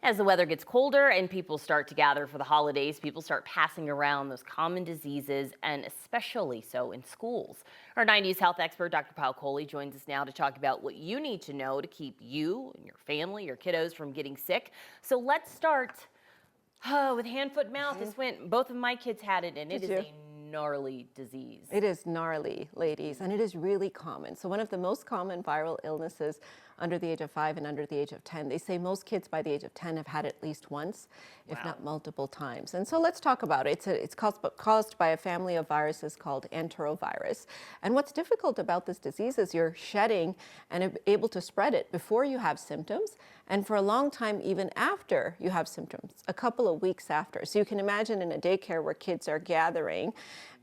As the weather gets colder and people start to gather for the holidays, people start passing around those common diseases, and especially so in schools. Our 90s health expert, Dr. Paul Coley, joins us now to talk about what you need to know to keep you and your family, your kiddos from getting sick. So let's start with hand, foot, mouth. This went, both of my kids had it, and it is a gnarly disease. It is gnarly, ladies, and it is really common. So one of the most common viral illnesses under the age of 5 and under the age of 10. They say most kids by the age of 10 have had it at least once, if not multiple times. And so let's talk about it. It's caused by a family of viruses called enterovirus. And what's difficult about this disease is you're shedding and able to spread it before you have symptoms, and for a long time even after you have symptoms, a couple of weeks after. So you can imagine in a daycare where kids are gathering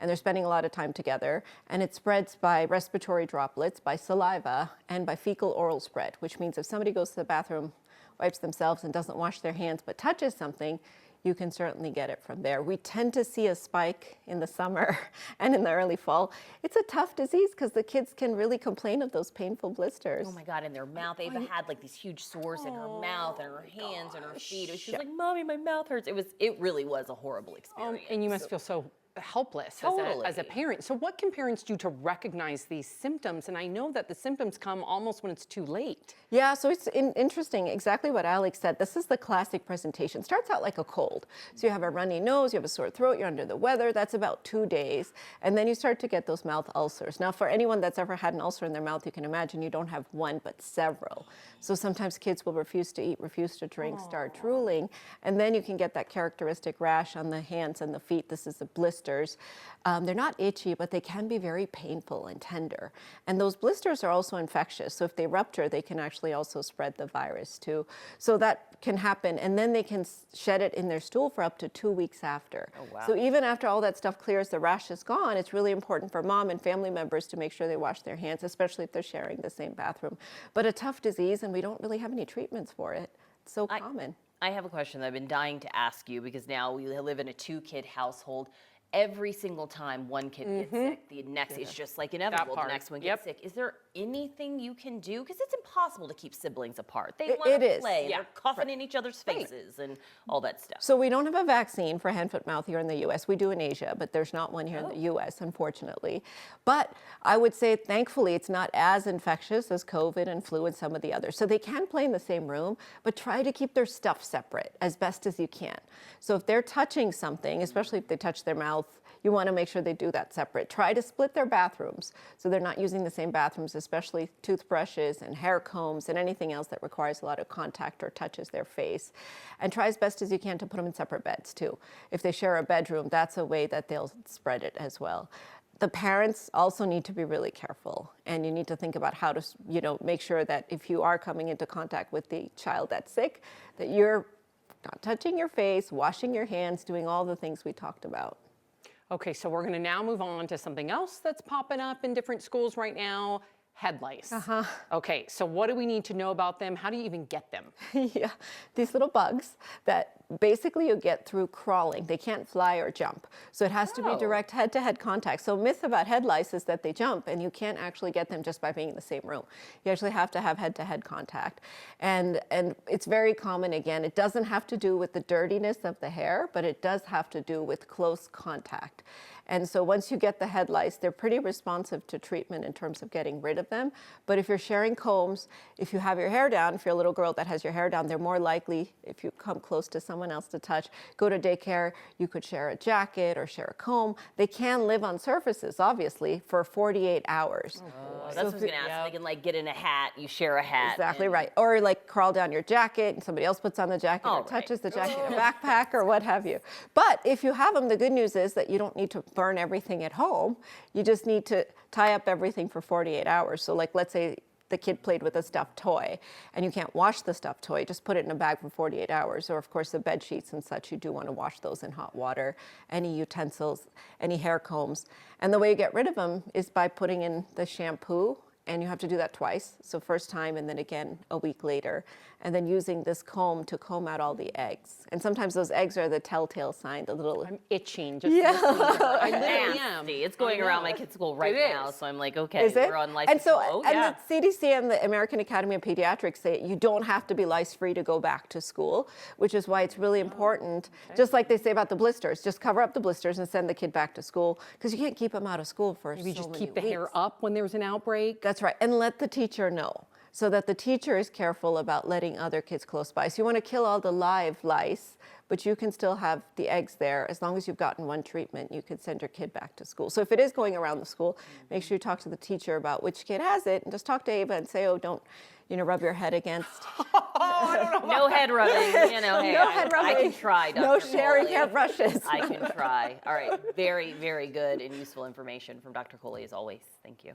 and they're spending a lot of time together, and it spreads by respiratory droplets, by saliva, and by fecal-oral spread, which means if somebody goes to the bathroom, wipes themselves, and doesn't wash their hands but touches something, you can certainly get it from there. We tend to see a spike in the summer and in the early fall. It's a tough disease because the kids can really complain of those painful blisters. Oh my God, in their mouth. Ava had like these huge sores in her mouth and her hands and her feet. She was like, Mommy, my mouth hurts. It really was a horrible experience. And you must feel so helpless as a parent. So what can parents do to recognize these symptoms? And I know that the symptoms come almost when it's too late. Yeah, so it's interesting, exactly what Alex said. This is the classic presentation. Starts out like a cold. So you have a runny nose, you have a sore throat, you're under the weather. That's about 2 days. And then you start to get those mouth ulcers. Now, for anyone that's ever had an ulcer in their mouth, you can imagine you don't have one, but several. So sometimes kids will refuse to eat, refuse to drink, start drooling. And then you can get that characteristic rash on the hands and the feet. This is a blisters. They're not itchy, but they can be very painful and tender. And those blisters are also infectious. So if they rupture, they can actually also spread the virus too. So that can happen. And then they can shed it in their stool for up to 2 weeks after. Oh, wow. So even after all that stuff clears, the rash is gone, it's really important for mom and family members to make sure they wash their hands, especially if they're sharing the same bathroom. But a tough disease, and we don't really have any treatments for it. It's so common. I have a question that I've been dying to ask you, because now we live in a 2-kid household. Every single time one kid gets sick, the next is just like inevitable. The next one gets sick. Is there anything you can do? Because it's impossible to keep siblings apart. They want to play. They're coughing in each other's faces and all that stuff. So we don't have a vaccine for hand, foot, mouth here in the U.S. We do in Asia, but there's not one here in the U.S., unfortunately. But I would say, thankfully, it's not as infectious as COVID and flu and some of the others. So they can play in the same room, but try to keep their stuff separate as best as you can. So if they're touching something, especially if they touch their mouth, you want to make sure they do that separate. Try to split their bathrooms so they're not using the same bathrooms, especially toothbrushes and hair combs and anything else that requires a lot of contact or touches their face. And try as best as you can to put them in separate beds too. If they share a bedroom, that's a way that they'll spread it as well. The parents also need to be really careful, and you need to think about how to, make sure that if you are coming into contact with the child that's sick, that you're not touching your face, washing your hands, doing all the things we talked about. Okay, so we're going to now move on to something else that's popping up in different schools right now. Head lice. Okay, so what do we need to know about them? How do you even get them? Yeah, these little bugs that basically you get through crawling. They can't fly or jump. So it has to be direct head-to-head contact. So myth about head lice is that they jump, and you can't actually get them just by being in the same room. You actually have to have head-to-head contact. And it's very common, again, it doesn't have to do with the dirtiness of the hair, but it does have to do with close contact. And so once you get the head lice, they're pretty responsive to treatment in terms of getting rid of them. But if you're sharing combs, if you have your hair down, if you're a little girl that has your hair down, they're more likely, if you come close to someone else to touch, go to daycare, you could share a jacket or share a comb. They can live on surfaces, obviously, for 48 hours. That's what I was going to ask. They can like get in a hat, you share a hat. Exactly right. Or like crawl down your jacket and somebody else puts on the jacket or touches the jacket in a backpack or what have you. But if you have them, the good news is that you don't need to burn everything at home. You just need to tie up everything for 48 hours. So like, let's say the kid played with a stuffed toy and you can't wash the stuffed toy, just put it in a bag for 48 hours. Or of course the bed sheets and such, you do want to wash those in hot water, any utensils, any hair combs. And the way you get rid of them is by putting in the shampoo and you have to do that twice. So first time and then again a week later. And then using this comb to comb out all the eggs. And sometimes those eggs are the telltale sign, the little... I'm itching just listening to her. I literally am. Nasty. It's going around my kid's school right It now, is. so I'm like, okay, Is it? we're on lice And so, control. and the CDC and the American Academy of Pediatrics say you don't have to be lice-free to go back to school, which is why it's really important, just like they say about the blisters, just cover up the blisters and send the kid back to school, because you can't keep them out of school for Maybe so just many keep the weeks. hair up when there's an outbreak. That's right, and let the teacher know, so that the teacher is careful about letting other kids close by. So you want to kill all the live lice, but you can still have the eggs there. As long as you've gotten one treatment, you could send your kid back to school. So if it is going around the school, make sure you talk to the teacher about which kid has it, and just talk to Ava and say, oh, don't, rub your head against. No head rubbing, hey, No head I can rubbing. try, Dr. No sharing Coley. hairbrushes. I can try. All right, very, very good and useful information from Dr. Coley as always. Thank you.